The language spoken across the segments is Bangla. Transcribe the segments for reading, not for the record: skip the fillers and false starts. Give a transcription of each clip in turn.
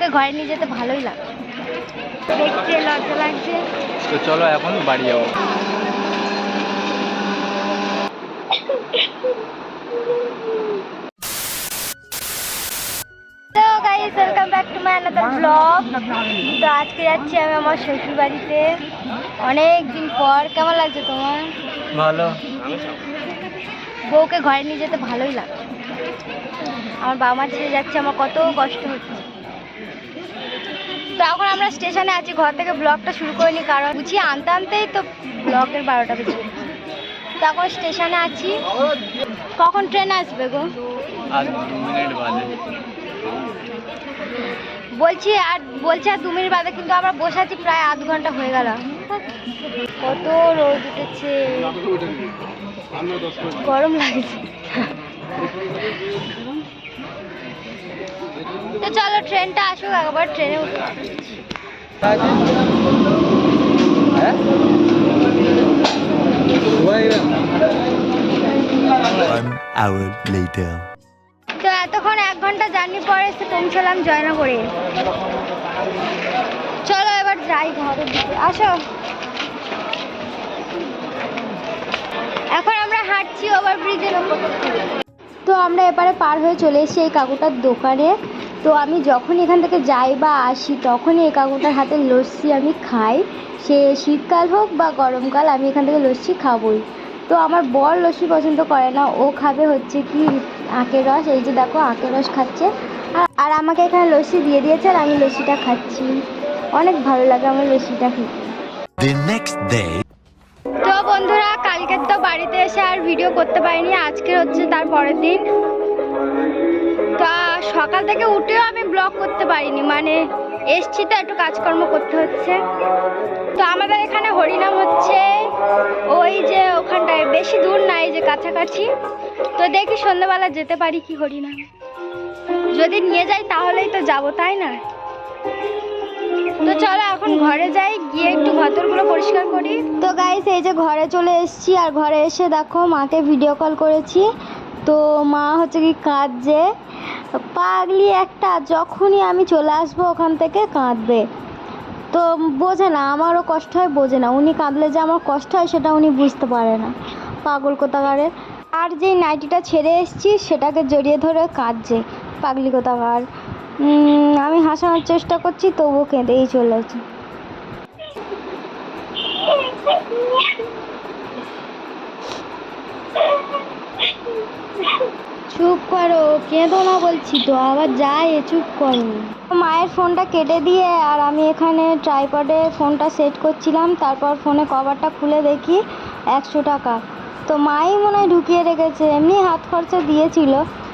বউকে ঘরে নিয়ে যেতে ভালোই লাগে, দেখতে লজ্জা লাগছে। তো চলো এখন বাড়ি যাবো। Hello guys, welcome back to my another blog. তো আজকে যাচ্ছি আমি আমার শ্বশুর বাড়িতে অনেক দিন পর। কেমন লাগছে তোমার? ভালো। বউকে ঘরে নিয়ে যেতে ভালোই লাগে। আমার বাবা মা ছেড়ে যাচ্ছে, আমার কত কষ্ট হচ্ছে। তো এখন আমরা স্টেশনে আছি, ঘর থেকে ব্লগটা শুরু করিনি কারণ গুছিয়ে আনতে আনতেই তো ব্লগের 12টা বেজে। তো এখন স্টেশনে আছি। কখন ট্রেন আসবে গো? আর 2 মিনিট বাদে। বলছে আর 2 মিনিট বাদে, কিন্তু আমরা বসে আছি প্রায় আধ ঘন্টা হয়ে গেল। কত রোদ উঠেছে, গরম লাগছে। তো চলো ট্রেনটা আসুক, একবার ট্রেনে উঠে। তো এতক্ষণ 1 ঘন্টা জার্নি পরে এসে পৌঁছলাম জয়নগরে। চলো এবার যাই ঘরের দিকে, আসো। এখন আমরা হাঁটছি ওভারব্রিজের ওপর। তো আমরা এবারে পার হয়ে চলে এসেছি এই কাকুটার দোকানে। তো আমি যখন এখান থেকে যাই বা আসি তখনই এই কাকুটার হাতে লস্যি আমি খাই। সে শীতকাল হোক বা গরমকাল, আমি এখান থেকে লস্যি খাবই। তো আমার বর লস্যি পছন্দ করে না, ও খাবে হচ্ছে কি আখের রস। এই যে দেখো আখের রস খাচ্ছে, আর আমাকে এখানে লস্যি দিয়ে দিয়েছে আর আমি লস্যিটা খাচ্ছি। অনেক ভালো লাগে আমার লস্যিটা খেতে। তো বন্ধুরা, কালকের তো বাড়িতে এসে আর ভিডিও করতে পারিনি, আজকের হচ্ছে তার পরের দিন। তা সকাল থেকে উঠেও আমি ব্লগ করতে পারিনি, মানে এসছি তো একটু কাজকর্ম করতে হচ্ছে। তো আমাদের এখানে হরিনাম হচ্ছে ওই যে ওখানটায়, বেশি দূর নাই, যে কাছাকাছি। তো দেখি সন্ধ্যাবেলা যেতে পারি কি হরিনাম, যদি নিয়ে যাই তাহলেই তো যাবো, তাই না? তো চলো এখন ঘরে যাই, গিয়ে একটু ঘরগুলো পরিষ্কার করি। তো গাইস, এই যে ঘরে চলে এসেছি, আর ঘরে এসে দেখো মাকে ভিডিও কল করেছি। তো মা হচ্ছে কি কাঁদছে, পাগলি একটা। যখনই আমি চলে আসবো ওখান থেকে কাঁদবে। তো বোঝে না, আমারও কষ্ট হয়, বোঝে না। উনি কাঁদলে যে আমার কষ্ট হয় সেটা উনি বুঝতে পারে না, পাগল কোথাকারের। আর যেই নাইটিটা ছেড়ে এসেছি সেটাকে জড়িয়ে ধরে কাঁদছে, পাগলি কোথাকার। আমি হাসানোর চেষ্টা করছি তবুও কেঁদেই চলেছে। চুপ করো, কেঁদো না বলছি তো, আবার যায়। চুপ করো। মায়ের ফোনটা কেটে দিয়ে আর আমি এখানে ট্রাইপডে ফোনটা সেট করছিলাম। তারপর ফোনে কভারটা খুলে দেখি 100 টাকা। তো মাই মনে হয় ঢুকিয়ে রেখেছে, এমনি হাত খরচা দিয়েছিল,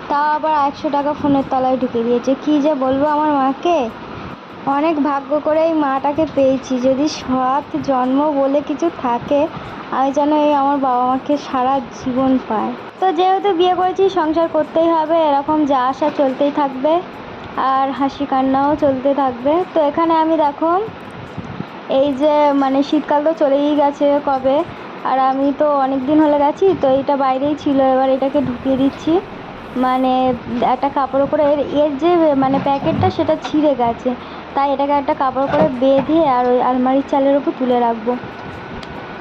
তাও আবার 100 টাকা ফোনের তলায় ঢুকিয়ে দিয়েছে। কি যে বলবো আমার মাকে, অনেক ভাগ্য করে এই মাটাকে পেয়েছি। যদি সৎ জন্ম বলে কিছু থাকে, আমি যেন এই আমার বাবা মাকে সারা জীবন পাই। তো যেহেতু বিয়ে করেছি, সংসার করতেই হবে, এরকম যা আসা চলতেই থাকবে, আর হাসি কান্নাও চলতে থাকবে। তো এখানে আমি দেখো, এই যে মানে শীতকাল তো চলেই গেছে কবে, আর আমি তো অনেক দিন হলে গেছি। তো এইটা বাইরেই ছিল, এবার এটাকে ঢুকিয়ে দিচ্ছি। মানে একটা কাপড় করে এর যে মানে প্যাকেটটা সেটা ছিঁড়ে গেছে, তাই এটাকে একটা কাপড় করে বেঁধে আর ওই আলমারির চালের উপর তুলে রাখবো।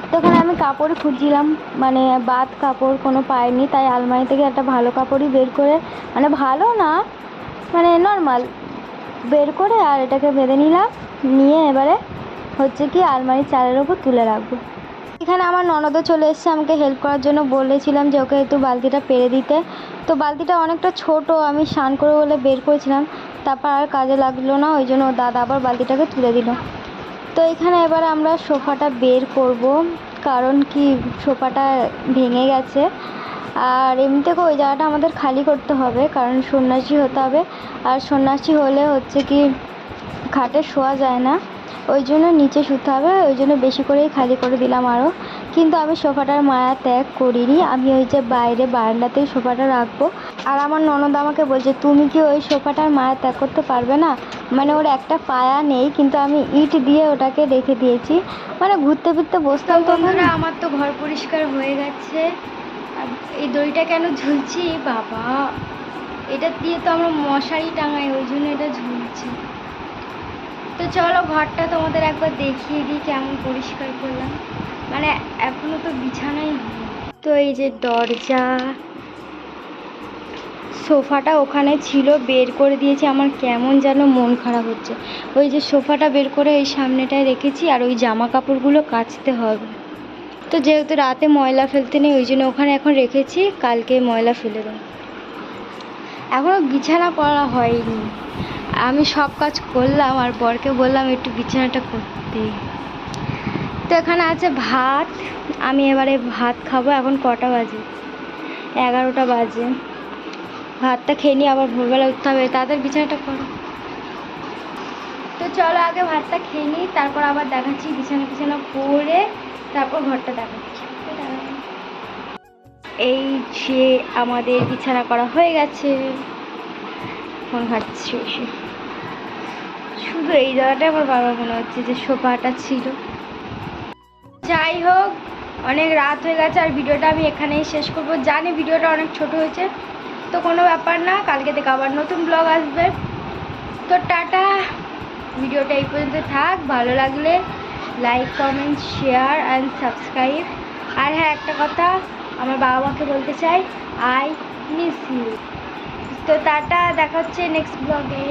তো এখানে আমি কাপড় খুঁজছিলাম, মানে বাদ কাপড় কোনো পাইনি, তাই আলমারি থেকে একটা ভালো কাপড়ই বের করে, মানে ভালো না, মানে নর্মাল বের করে আর এটাকে বেঁধে নিলাম। নিয়ে এবারে হচ্ছে কি আলমারির চালের উপর তুলে রাখবো। এখানে আমার ননদও চলে এসেছে আমাকে হেল্প করার জন্য। বলেছিলাম যে ওকে একটু বালতিটা পেরে দিতে। তো বালতিটা অনেকটা ছোট, আমি স্নান করে বলে বের করেছিলাম, তারপর আর কাজে লাগলো না, ওই জন্য দাদা আবার বালতিটাকে তুলে দিল। তো এখানে এবারে আমরা সোফাটা বের করব, কারণ কি সোফাটা ভেঙে গেছে। আর এমনি থেকে ওই জায়গাটা আমাদের খালি করতে হবে, কারণ সন্ন্যাসী হতে হবে, আর সন্ন্যাসী হলে হচ্ছে কি খাটে শোয়া যায় না, ওই জন্য নিচে শুতে হবে। ওই জন্য বেশি করেই খালি করে দিলাম আরও। কিন্তু আমি সোফাটার মায়া ত্যাগ করিনি, আমি ওই যে বাইরে বারান্দাতেই সোফাটা রাখবো। আর আমার ননদ আমাকে বলছে, তুমি কি ওই সোফাটার মায়া ত্যাগ করতে পারবে না? মানে ওর একটা পায়া নেই, কিন্তু আমি ইট দিয়ে ওটাকে রেখে দিয়েছি, মানে ঘুরতে ফিরতে বসতাম। তো আমার তো ঘর পরিষ্কার হয়ে গেছে। আর এই দড়িটা কেন ঝুলছি বাবা, এটা দিয়ে তো আমরা মশারি টাঙাই, ওই জন্য এটা ঝুলছে। তো চলো ঘরটা তোমাদের একবার দেখিয়ে দিই কেমন পরিষ্কার করলাম, মানে এখনো তো বিছানাই হয়নি। তো এই যে দরজা, সোফাটা ওখানে ছিল, বের করে দিয়েছি। আমার কেমন যেন মন খারাপ হচ্ছে। ওই যে সোফাটা বের করে এই সামনেটায় রেখেছি, আর ওই জামা কাপড়গুলো কাচতে হবে। তো যেহেতু রাতে ময়লা ফেলতে নেই, ওই জন্য ওখানে এখন রেখেছি, কালকে ময়লা ফেলে দেবো। এখনও বিছানা করা হয়নি, আমি সব কাজ করলাম আর বরকে বললাম একটু বিছানাটা করতে। তো এখানে আছে ভাত, আমি এবারে ভাত খাবো। এখন কটা বাজে? 11টা বাজে। ভাতটা খেয়ে নিয়ে আবার ভোরবেলা উঠতে হবে, তাদের বিছানাটা করো। তো চলো আগে ভাতটা খেয়ে নিই, তারপর আবার দেখাচ্ছি বিছানা করে, তারপর ঘরটা দেখাচ্ছি। এই যে আমাদের বিছানা করা হয়ে গেছে। ফোন ঘাটছি এসে, শুধু এই জায়গাটা আমার বাবার মনে হচ্ছে যে সোফাটা ছিল। যাই হোক, অনেক রাত হয়ে গেছে আর ভিডিওটা আমি এখানেই শেষ করব। জানি ভিডিওটা অনেক ছোট হয়েছে, তো কোনো ব্যাপার না, কালকে থেকে আবার নতুন ব্লগ আসবে। তো টাটা, ভিডিওটা এই পর্যন্ত থাক। ভালো লাগলে like, comment, share and subscribe. আর হ্যাঁ, একটা কথা আমার বাবা মাকে বলতে চাই, আই মিস ইউ। তো টাটা, দেখা হচ্ছে নেক্সট ব্লগে।